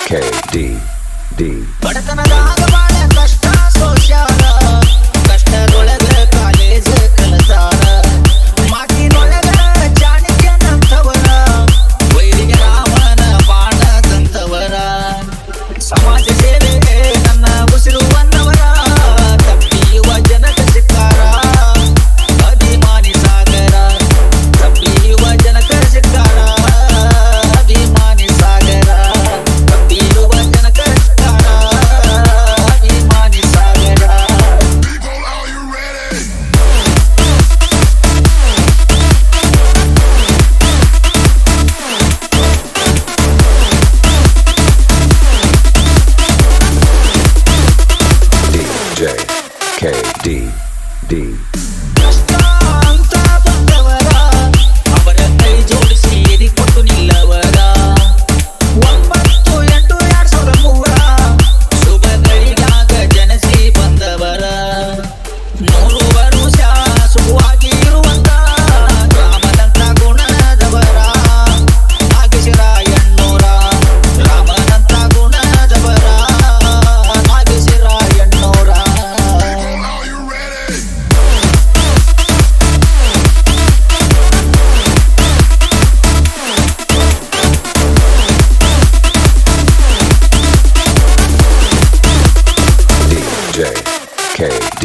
KD ಬಡತನದಾಗ ಬಾಳ ಕಷ್ಟ ಸೋಸ್ಯಾರ ಕಷ್ಟದೊಳಗ ಕಾಲೇಜ್ ಕಲಸಾರ ಮಾತಿನೊಳಗ ಜಾಣಿಕೆನಂತವರ ವೈರಿಗೆ ರಾಮನ ಬಾಣದಂತವರ ಸಮಾಜ ಸೇವೆಗೆ ನನ್ನ ಉಸಿರು ಬಂದವರ ತಪ್ಪಿಯುವ ಜನಕ ಸಿಕ್ಕಾರ ಅಭಿಮಾನಿ ಸಾಗರ ತಪ್ಪಿಯುವ ಜನಕ ಸಿಕ್ಕಾರ ಅಭಿಮಾನಿ ಸಾಗರ ತಪ್ಪಿಯುವ ಜನಕ ಸಿಕ್ಕಾರ ಅಭಿಮಾನಿ ಸಾಗರ DJ KD ಕಷ್ಟ ಅಂತ ಬಂದವರ ಅವರ ಕೈ ಜೋಡಿಸಿ ಕೊಟ್ಟು ನಿಲ್ಲವರ 9/8/2003 ಶುಭ ಗಳಿಗಾಗ ಜನಸಿ ಬಂದವರ 100 ವರುಷ ಸುಖವಾಗಿ ಇರುವಂತ ರಾಮನಂತ ಗುಣದವರ ನಾಗೇಶರಾಯಣ್ಣೋರ ರಾಮನಂತ ಗುಣದವರ ನಾಗೇಶರಾಯಣ್ಣೋರ DJ KD